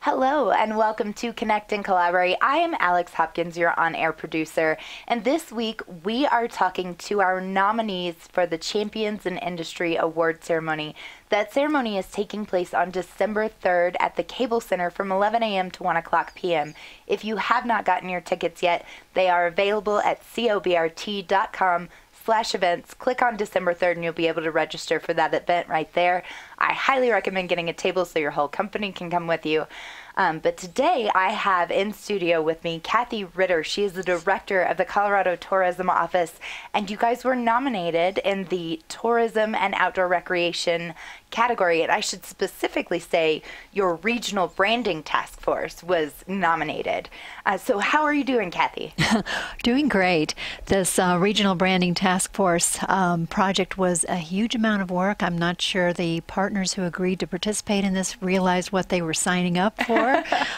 Hello and welcome to Connect and Collaborate. I am Alex Hopkins, your on-air producer, and this week we are talking to our nominees for the Champions in Industry Award ceremony. That ceremony is taking place on December 3rd at the Cable Center from 11 a.m. to 1 o'clock p.m. If you have not gotten your tickets yet, they are available at cobrt.com/events. Click on December 3rd and you'll be able to register for that event right there. I highly recommend getting a table so your whole company can come with you. But today I have in studio with me Cathy Ritter. She is the director of the Colorado Tourism Office, and you guys were nominated in the Tourism and Outdoor Recreation category. And I should specifically say your Regional Branding Task Force was nominated. So how are you doing, Cathy? Doing great. This Regional Branding Task Force project was a huge amount of work. I'm not sure the partners who agreed to participate in this realized what they were signing up for.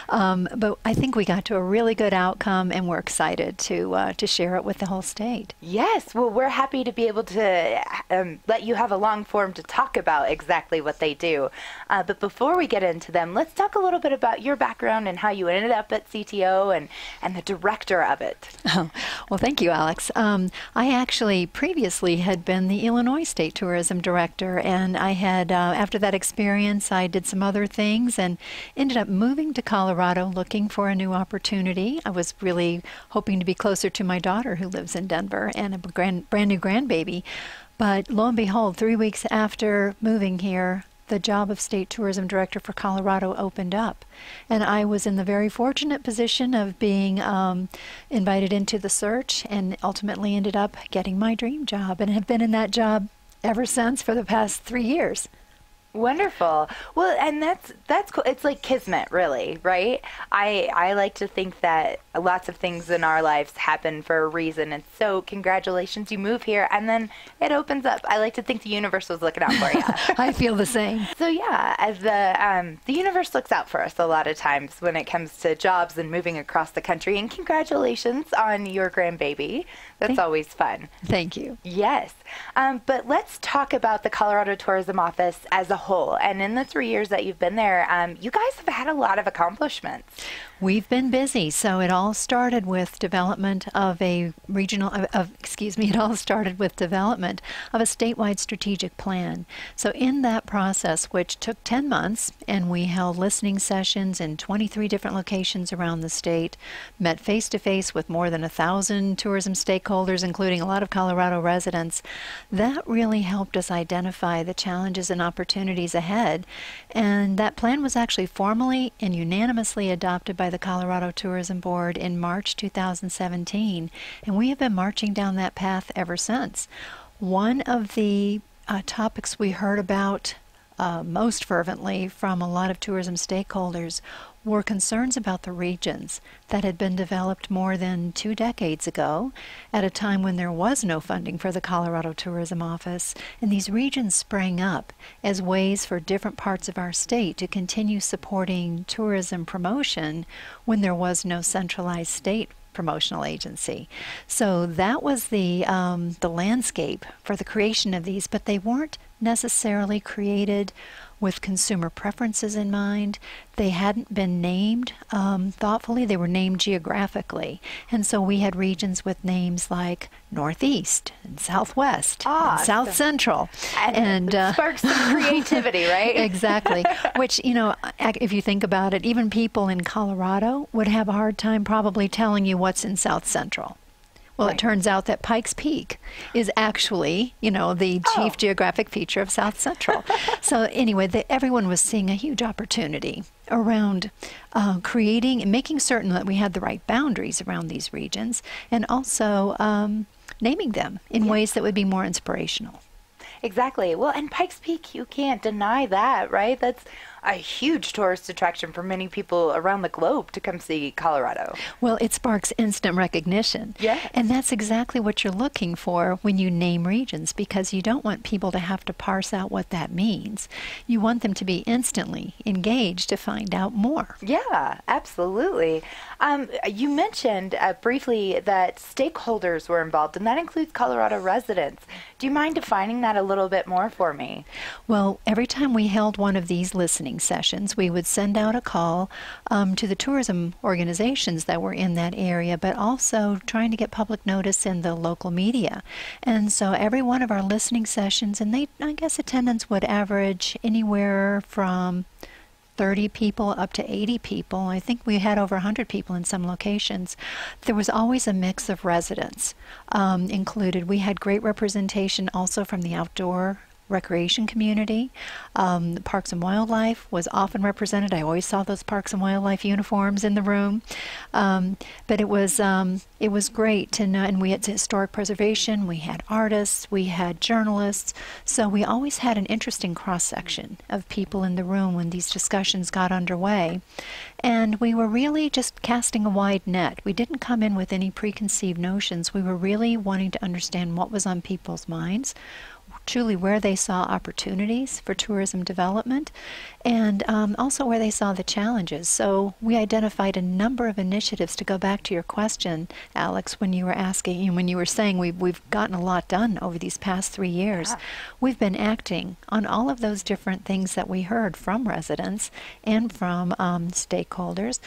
But I think we got to a really good outcome, and we're excited to share it with the whole state. Yes, well, we're happy to be able to let you have a long form to talk about exactly what they do. But before we get into them, let's talk a little bit about your background and how you ended up at CTO and the director of it. Oh, well, thank you, Alex. I actually previously had been the Illinois State Tourism Director, and I had, after that experience, I did some other things and ended up moving to Colorado looking for a new opportunity. I was really hoping to be closer to my daughter who lives in Denver and a brand new grandbaby. But lo and behold, 3 weeks after moving here, the job of State Tourism Director for Colorado opened up. And I was in the very fortunate position of being invited into the search and ultimately ended up getting my dream job and have been in that job ever since for the past 3 years. Wonderful. Well, and that's cool. It's like kismet, really, right? I like to think that lots of things in our lives happen for a reason, and so congratulations, you move here, and then it opens up. I like to think the universe was looking out for you. I feel the same. So yeah, as the universe looks out for us a lot of times when it comes to jobs and moving across the country. And congratulations on your grandbaby. That's always fun. Thank you. Yes. But let's talk about the Colorado Tourism Office as a whole. And in the 3 years that you've been there, you guys have had a lot of accomplishments. We've been busy. So it all started with development of a it all started with development of a statewide strategic plan. So in that process, which took 10 months, and we held listening sessions in 23 different locations around the state, met face-to-face with more than 1,000 tourism stakeholders, including a lot of Colorado residents, that really helped us identify the challenges and opportunities ahead. And that plan was actually formally and unanimously adopted by the Colorado Tourism Board in March 2017, and we have been marching down that path ever since. One of the topics we heard about most fervently from a lot of tourism stakeholders were concerns about the regions that had been developed more than 2 decades ago at a time when there was no funding for the Colorado Tourism Office. And these regions sprang up as ways for different parts of our state to continue supporting tourism promotion when there was no centralized state promotional agency. So that was the landscape for the creation of these, but they weren't necessarily created with consumer preferences in mind. They hadn't been named thoughtfully. They were named geographically. And so we had regions with names like Northeast and Southwest and South Central. And sparks some creativity, right? Exactly. Which, if you think about it, even people in Colorado would have a hard time probably telling you what's in South Central. Well, It turns out that Pikes Peak is actually, the chief geographic feature of South Central. So anyway, everyone was seeing a huge opportunity around creating and making certain that we had the right boundaries around these regions, and also naming them in ways that would be more inspirational. Exactly. Well, and Pikes Peak, you can't deny that, right? That's a huge tourist attraction for many people around the globe to come see Colorado. Well, it sparks instant recognition. Yeah. And that's exactly what you're looking for when you name regions, because you don't want people to have to parse out what that means. You want them to be instantly engaged to find out more. Yeah, absolutely. You mentioned briefly that stakeholders were involved, and that includes Colorado residents. Do you mind defining that a little bit more for me? Well, every time we held one of these listening listening sessions. We would send out a call to the tourism organizations that were in that area, but also trying to get public notice in the local media. And so every one of our listening sessions, and I guess attendance would average anywhere from 30 people up to 80 people. I think we had over 100 people in some locations. There was always a mix of residents included. We had great representation also from the outdoor recreation community. Parks and Wildlife was often represented. I always saw those Parks and Wildlife uniforms in the room. But it was great to know, and we had historic preservation, we had artists, we had journalists, so we always had an interesting cross-section of people in the room when these discussions got underway. And we were really just casting a wide net. We didn't come in with any preconceived notions. We were really wanting to understand what was on people's minds, truly where they saw opportunities for tourism development, and also where they saw the challenges. So we identified a number of initiatives, to go back to your question, Alex, when you were asking, when you were saying we've gotten a lot done over these past 3 years. Yeah. We've been acting on all of those different things that we heard from residents and from stakeholders.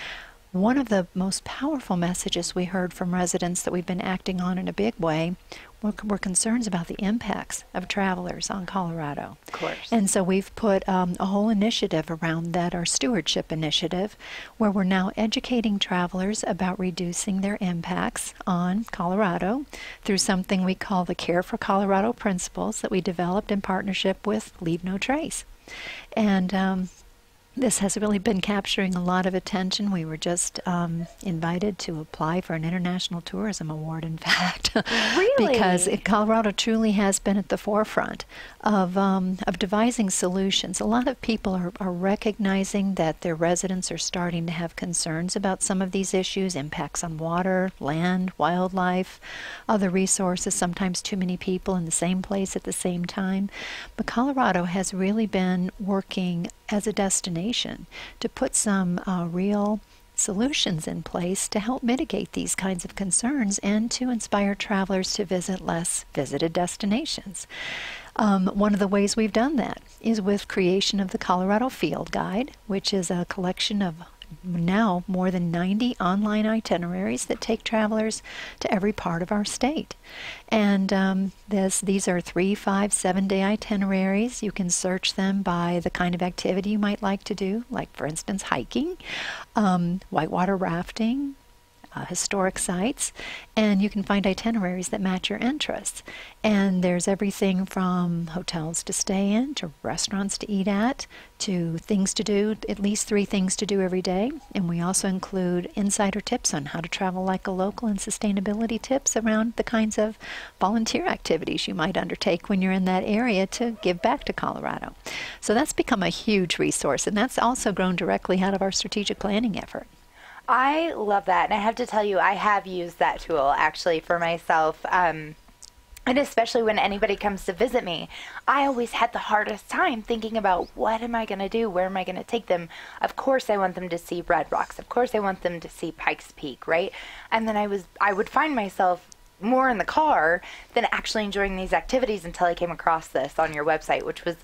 One of the most powerful messages we heard from residents that we've been acting on in a big way were concerns about the impacts of travelers on Colorado. Of course. And so we've put a whole initiative around that, our stewardship initiative, where we're now educating travelers about reducing their impacts on Colorado through something we call the Care for Colorado principles that we developed in partnership with Leave No Trace. And this has really been capturing a lot of attention. We were just invited to apply for an International Tourism Award, in fact. Really? Because Colorado truly has been at the forefront of devising solutions. A lot of people are recognizing that their residents are starting to have concerns about some of these issues, impacts on water, land, wildlife, other resources, sometimes too many people in the same place at the same time. But Colorado has really been working as a destination to put some real solutions in place to help mitigate these kinds of concerns and to inspire travelers to visit less visited destinations. One of the ways we've done that is with creation of the Colorado Field Guide, which is a collection of now more than 90 online itineraries that take travelers to every part of our state. And these are 3, 5, 7-day itineraries. You can search them by the kind of activity you might like to do, like, for instance, hiking, whitewater rafting, historic sites, and you can find itineraries that match your interests. And there's everything from hotels to stay in, to restaurants to eat at, to things to do, at least 3 things to do every day. And we also include insider tips on how to travel like a local, and sustainability tips around the kinds of volunteer activities you might undertake when you're in that area to give back to Colorado. So that's become a huge resource, and that's also grown directly out of our strategic planning effort. I love that, and I have to tell you, I have used that tool actually for myself, and especially when anybody comes to visit me, I always had the hardest time thinking about, what am I going to do? Where am I going to take them? Of course I want them to see Red Rocks. Of course I want them to see Pikes Peak, right? And then I would find myself more in the car than actually enjoying these activities until I came across this on your website, which was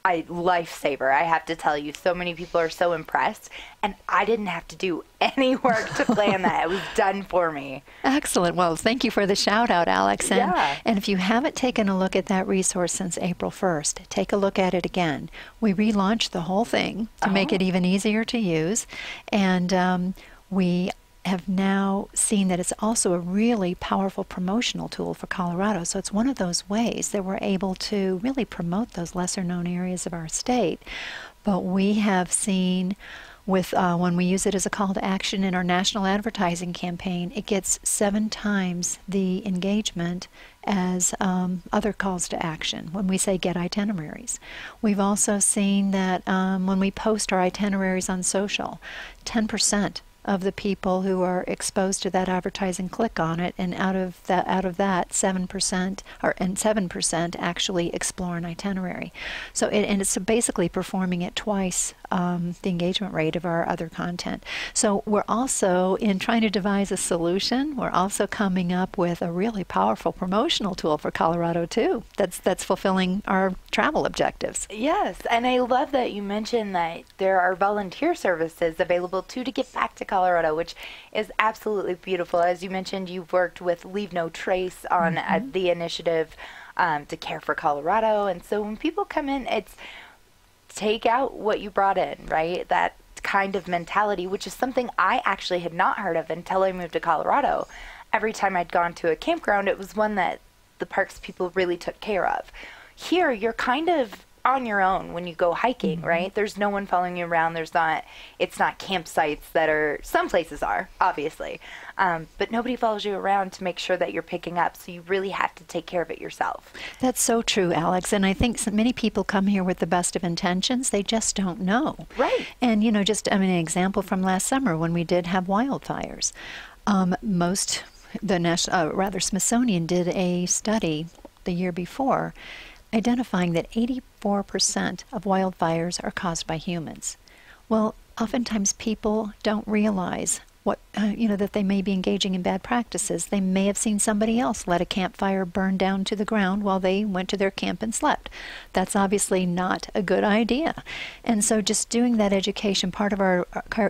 a lifesaver. I have to tell you, so many people are so impressed, and I didn't have to do any work to plan that. It was done for me. Excellent. Well, thank you for the shout out, Alex. And if you haven't taken a look at that resource since April 1st, take a look at it again. We relaunched the whole thing to make it even easier to use, and we have now seen that it's also a really powerful promotional tool for Colorado. So it's one of those ways that we're able to really promote those lesser known areas of our state. But we have seen with when we use it as a call to action in our national advertising campaign, it gets 7 times the engagement as other calls to action when we say get itineraries. We've also seen that when we post our itineraries on social, 10% of the people who are exposed to that advertising click on it, and out of that 7% actually explore an itinerary. So it's basically performing at twice the engagement rate of our other content. So we're also, in trying to devise a solution, we're also coming up with a really powerful promotional tool for Colorado too, that's fulfilling our travel objectives. Yes, and I love that you mentioned that there are volunteer services available too to get back to Colorado, which is absolutely beautiful. As you mentioned, you've worked with Leave No Trace on the initiative to care for Colorado, and so when people come in, it's take out what you brought in, right? That kind of mentality, which is something I actually had not heard of until I moved to Colorado. Every time I'd gone to a campground, it was one that the parks people really took care of. Here, you're kind of on your own when you go hiking, right? There's no one following you around. It's not campsites that are, some places are, obviously, but nobody follows you around to make sure that you're picking up, so you really have to take care of it yourself. That's so true, Alex, and I think many people come here with the best of intentions. They just don't know. Right. And, an example from last summer when we did have wildfires. Smithsonian did a study the year before identifying that 84% of wildfires are caused by humans. Well, oftentimes people don't realize that they may be engaging in bad practices. They may have seen somebody else let a campfire burn down to the ground while they went to their camp and slept. That's obviously not a good idea. And so just doing that education, part of our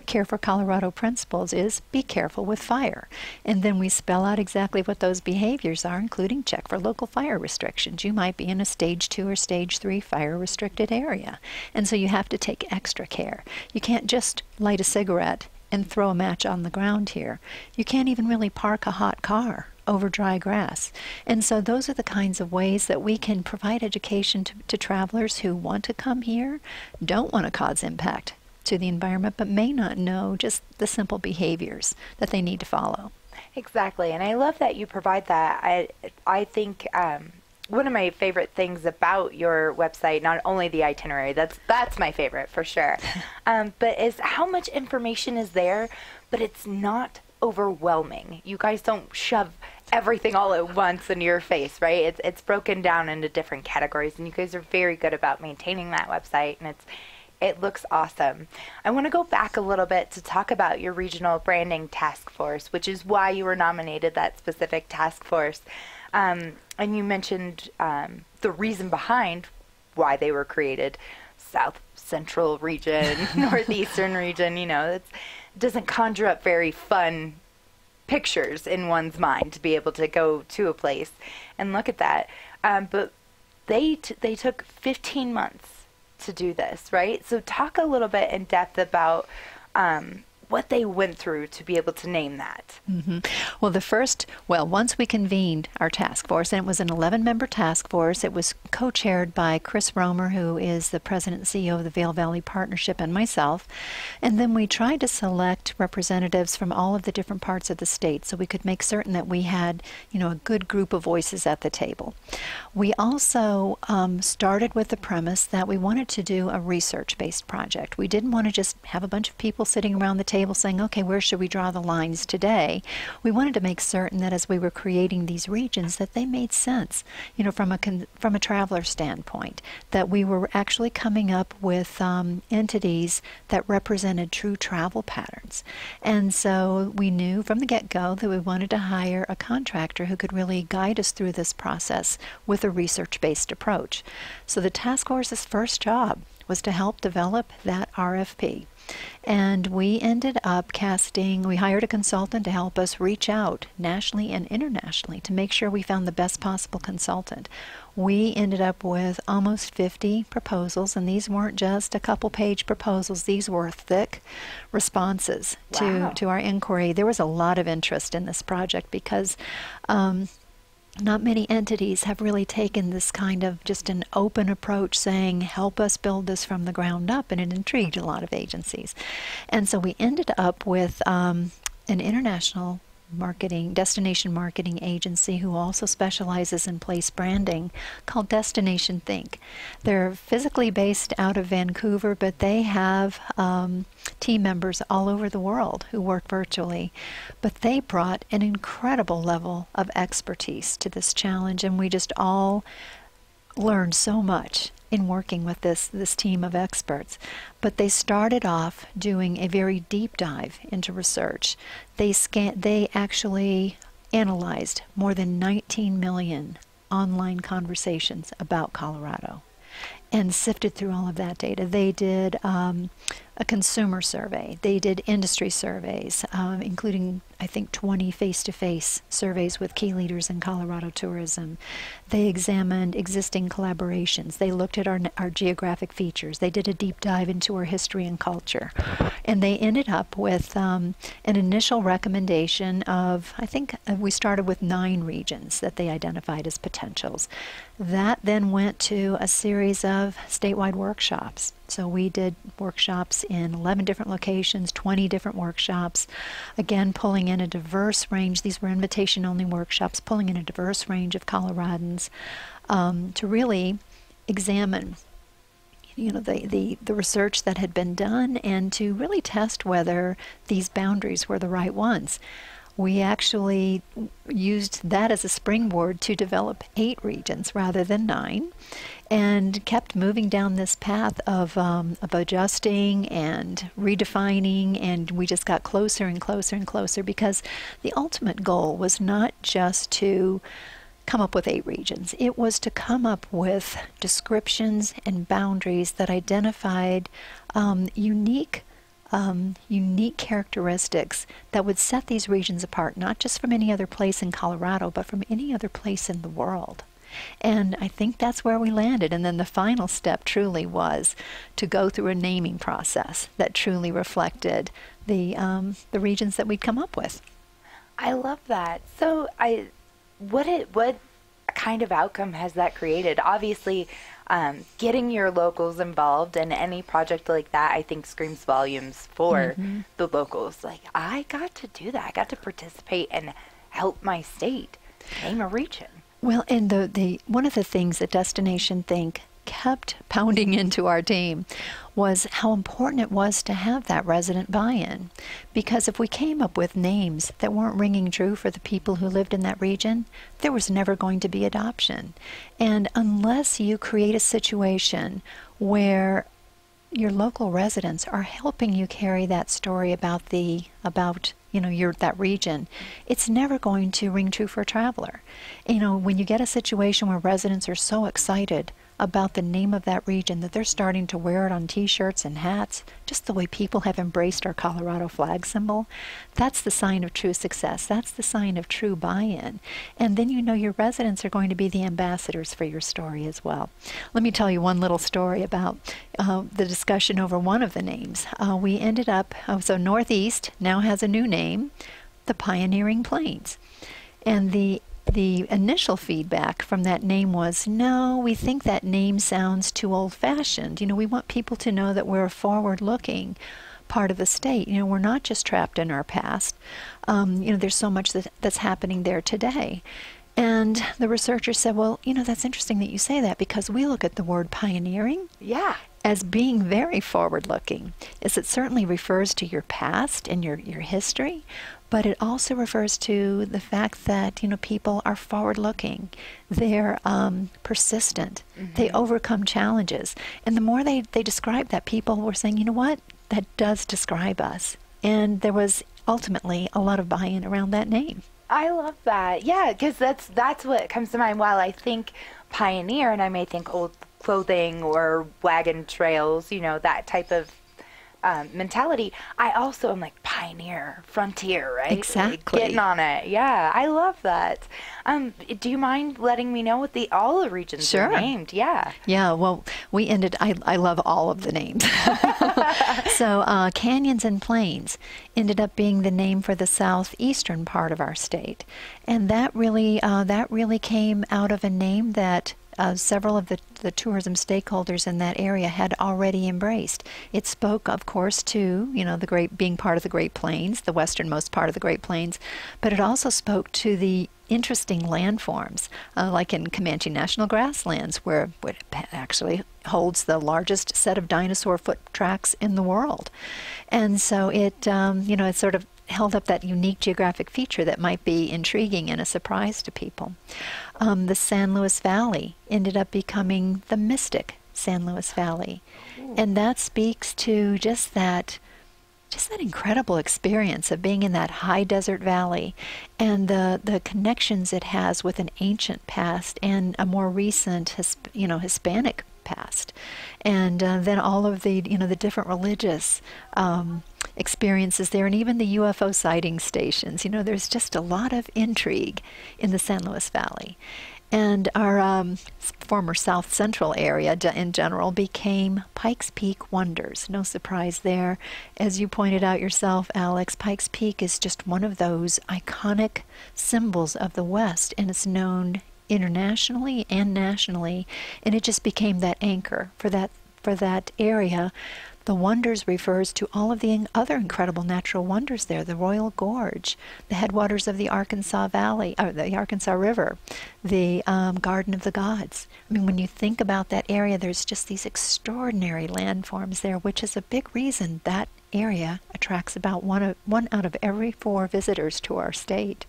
Care for Colorado principles is be careful with fire. And then we spell out exactly what those behaviors are, including check for local fire restrictions. You might be in a stage 2 or stage 3 fire restricted area. And so you have to take extra care. You can't just light a cigarette and throw a match on the ground here. You can't even really park a hot car over dry grass. And so those are the kinds of ways that we can provide education to travelers who want to come here, don't want to cause impact to the environment, but may not know just the simple behaviors that they need to follow. Exactly, and I love that you provide that. I think one of my favorite things about your website, not only the itinerary, that's my favorite for sure, but is how much information is there, but it's not overwhelming. You guys don't shove everything all at once in your face, right? It's broken down into different categories, and you guys are very good about maintaining that website, and it looks awesome. I want to go back a little bit to talk about your regional branding task force, which is why you were nominated that specific task force. And you mentioned the reason behind why they were created. South Central region, Northeastern region, it doesn't conjure up very fun pictures in one's mind to be able to go to a place and look at that. But they took 15 months to do this, right? So talk a little bit in depth about what they went through to be able to name that. Well, once we convened our task force, and it was an 11-member task force, it was co-chaired by Chris Romer, who is the president and CEO of the Vail Valley Partnership, and myself. And then we tried to select representatives from all of the different parts of the state so we could make certain that we had, a good group of voices at the table. We also started with the premise that we wanted to do a research-based project. We didn't want to just have a bunch of people sitting around the table saying, okay, where should we draw the lines today? We wanted to make certain that as we were creating these regions that they made sense, from a traveler standpoint, that we were actually coming up with entities that represented true travel patterns. And so we knew from the get-go that we wanted to hire a contractor who could really guide us through this process with a research-based approach. So the task force's first job was to help develop that RFP. And we ended up we hired a consultant to help us reach out nationally and internationally to make sure we found the best possible consultant. We ended up with almost 50 proposals, and these weren't just a couple-page proposals. These were thick responses to our inquiry. There was a lot of interest in this project because not many entities have really taken this kind of just an open approach saying, help us build this from the ground up, and it intrigued a lot of agencies. And so we ended up with an international destination marketing agency who also specializes in place branding called Destination Think. They're physically based out of Vancouver, but they have team members all over the world who work virtually. But they brought an incredible level of expertise to this challenge, and we just all learned so much in working with this team of experts. But they started off doing a very deep dive into research. They actually analyzed more than 19 million online conversations about Colorado and sifted through all of that data. They did a consumer survey. They did industry surveys, including, I think, 20 face-to-face surveys with key leaders in Colorado tourism. They examined existing collaborations. They looked at our geographic features. They did a deep dive into our history and culture. And they ended up with an initial recommendation of, I think we started with 9 regions that they identified as potentials. That then went to a series of statewide workshops. So we did workshops in 11 different locations, 20 different workshops, again pulling in a diverse range. These were invitation-only workshops, pulling in a diverse range of Coloradans to really examine the research that had been done and to really test whether these boundaries were the right ones. We actually used that as a springboard to develop 8 regions rather than 9, and kept moving down this path of adjusting and redefining, and we just got closer and closer and closer, because the ultimate goal was not just to come up with 8 regions. It was to come up with descriptions and boundaries that identified unique characteristics that would set these regions apart, not just from any other place in Colorado, but from any other place in the world. And I think that's where we landed. And then the final step truly was to go through a naming process that truly reflected the regions that we'd come up with. I love that. So what kind of outcome has that created? Obviously, getting your locals involved in any project like that, I think, screams volumes for the locals. Like, I got to do that. I got to participate and help my state name a region. Well, and the one of the things that Destination Think kept pounding into our team was how important it was to have that resident buy-in. Because if we came up with names that weren't ringing true for the people who lived in that region, there was never going to be adoption. And unless you create a situation where your local residents are helping you carry that story about that region, it's never going to ring true for a traveler. When you get a situation where residents are so excited about the name of that region that they're starting to wear it on t-shirts and hats, just the way people have embraced our Colorado flag symbol, that's the sign of true success. That's the sign of true buy-in. And then your residents are going to be the ambassadors for your story as well. Let me tell you one little story about the discussion over one of the names. We ended up, so Northeast now has a new name, the Pioneering Plains. And the initial feedback from that name was, no, we think that name sounds too old-fashioned. We want people to know that we're a forward-looking part of the state. We're not just trapped in our past. There's so much that's happening there today. And the researchers said, well, that's interesting that you say that, because we look at the word pioneering as being very forward-looking. It certainly refers to your past and your history, but it also refers to the fact that, people are forward-looking. They're persistent. They overcome challenges. And the more they describe that, people were saying, you know what, that does describe us. And there was ultimately a lot of buy-in around that name. I love that. Yeah, because that's what comes to mind. While I think pioneer, and I may think old clothing or wagon trails, that type of mentality, I also am like pioneer, frontier, right? Exactly. Like getting on it. Yeah, I love that. Do you mind letting me know what all the regions are named? Yeah. Yeah, well, we ended, I love all of the names. So Canyons and Plains ended up being the name for the southeastern part of our state. And that really came out of a name that several of the tourism stakeholders in that area had already embraced. It spoke, of course, to, being part of the Great Plains, the westernmost part of the Great Plains, but it also spoke to the interesting landforms, like in Comanche National Grasslands, where it actually holds the largest set of dinosaur foot tracks in the world. And so it sort of held up that unique geographic feature that might be intriguing and a surprise to people. The San Luis Valley ended up becoming the mystic San Luis Valley. Ooh. And that speaks to just that incredible experience of being in that high desert valley and the connections it has with an ancient past and a more recent Hispanic past. And then all of the different religious experiences there, and even the UFO sighting stations. There's just a lot of intrigue in the San Luis Valley. And our former South Central area in general became Pikes Peak wonders. No surprise there. As you pointed out yourself, Alex, Pikes Peak is just one of those iconic symbols of the West, and it's known internationally and nationally, and it just became that anchor for that area. The wonders refers to all of the other incredible natural wonders there, the Royal Gorge, the headwaters of the Arkansas Valley, or the Arkansas River, the Garden of the Gods. I mean, when you think about that area, there's just these extraordinary landforms there, which is a big reason that area attracts about one out of every 4 visitors to our state.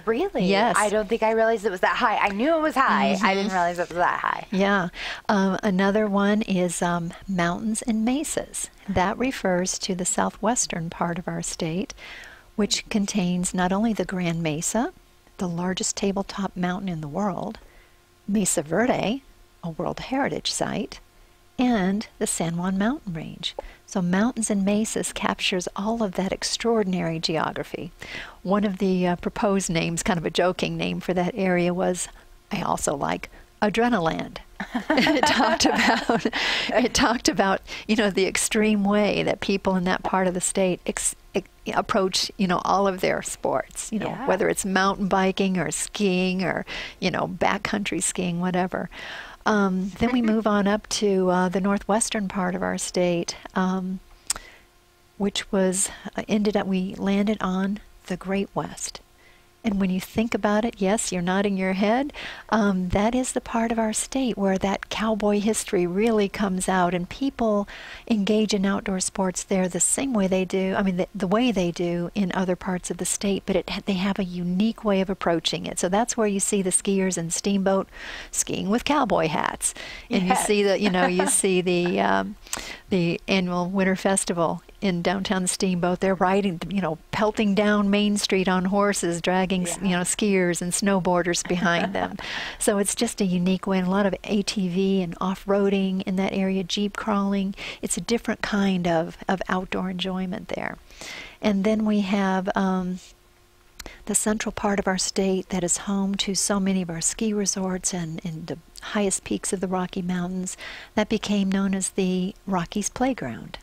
Really? Yes. I don't think I realized it was that high. I knew it was high. Mm-hmm. I didn't realize it was that high. Yeah. Another one is mountains and mesas. That refers to the southwestern part of our state, which contains not only the Grand Mesa, the largest tabletop mountain in the world, Mesa Verde, a World Heritage Site, and the San Juan Mountain Range. So mountains and mesas captures all of that extraordinary geography. One of the proposed names, kind of a joking name for that area, was, I also like, Adrenaland. It talked about the extreme way that people in that part of the state approach all of their sports, whether it's mountain biking or skiing or backcountry skiing, whatever. Then we move on up to the northwestern part of our state, which was we landed on the Great West. And when you think about it, yes, you're nodding your head, that is the part of our state where that cowboy history really comes out, and people engage in outdoor sports there the same way they do, the way they do in other parts of the state, but they have a unique way of approaching it. So that's where you see the skiers in Steamboat skiing with cowboy hats. And yes. you see the annual Winter Festival in downtown Steamboat. They're riding, pelting down Main Street on horses, dragging, skiers and snowboarders behind them. So it's just a unique way, and a lot of ATV and off-roading in that area, jeep crawling. It's a different kind of outdoor enjoyment there. And then we have the central part of our state that is home to so many of our ski resorts and the highest peaks of the Rocky Mountains. That became known as the Rockies Playground.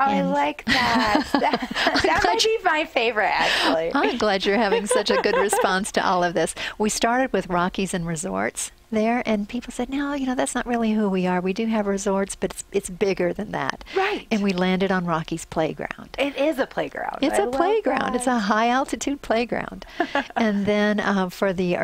I like that. That might be my favorite, actually. I'm glad you're having such a good response to all of this. We started with Rockies and Resorts there, and people said, no, that's not really who we are. We do have resorts, but it's bigger than that. Right. And we landed on Rockies Playground. It is a playground. It's a playground. It's a high-altitude playground. And then for the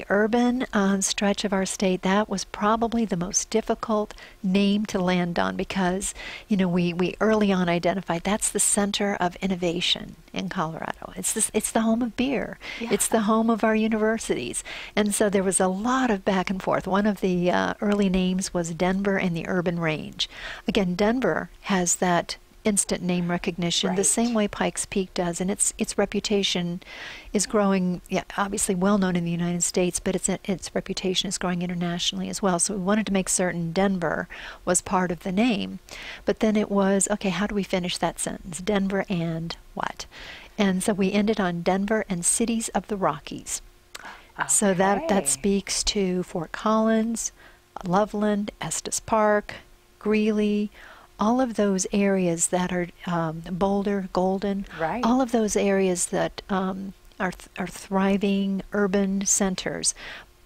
urban stretch of our state, that was probably the most difficult name to land on because, we early on identified that's the center of innovation in Colorado. It's the home of beer. Yeah. It's the home of our universities. And so there was a lot of back and forth. One of the early names was Denver and the Urban Range. Again, Denver has that instant name recognition the same way Pikes Peak does, and its reputation is growing, obviously well known in the United States, but its reputation is growing internationally as well. So we wanted to make certain Denver was part of the name. But then it was, okay, how do we finish that sentence? Denver and what? And so we ended on Denver and Cities of the Rockies. Okay. So that speaks to Fort Collins, Loveland, Estes Park, Greeley, all of those areas that are Boulder, Golden, all of those areas that are thriving urban centers,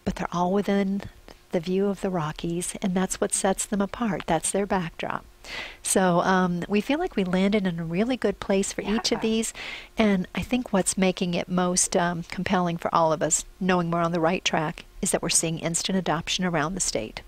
but they're all within the view of the Rockies, and that's what sets them apart. That's their backdrop. So we feel like we landed in a really good place for each of these, and I think what's making it most compelling for all of us, knowing we're on the right track, is that we're seeing instant adoption around the state.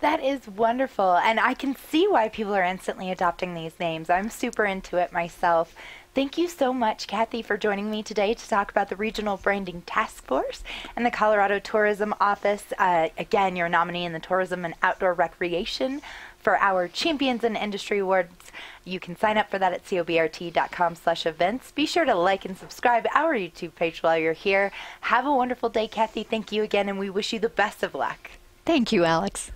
That is wonderful, and I can see why people are instantly adopting these names. I'm super into it myself. Thank you so much, Cathy, for joining me today to talk about the Regional Branding Task Force and the Colorado Tourism Office. Again, you're a nominee in the Tourism and Outdoor Recreation for our Champions in Industry Awards. You can sign up for that at cobrt.com/events. Be sure to like and subscribe our YouTube page while you're here. Have a wonderful day, Cathy. Thank you again, and we wish you the best of luck. Thank you, Alex.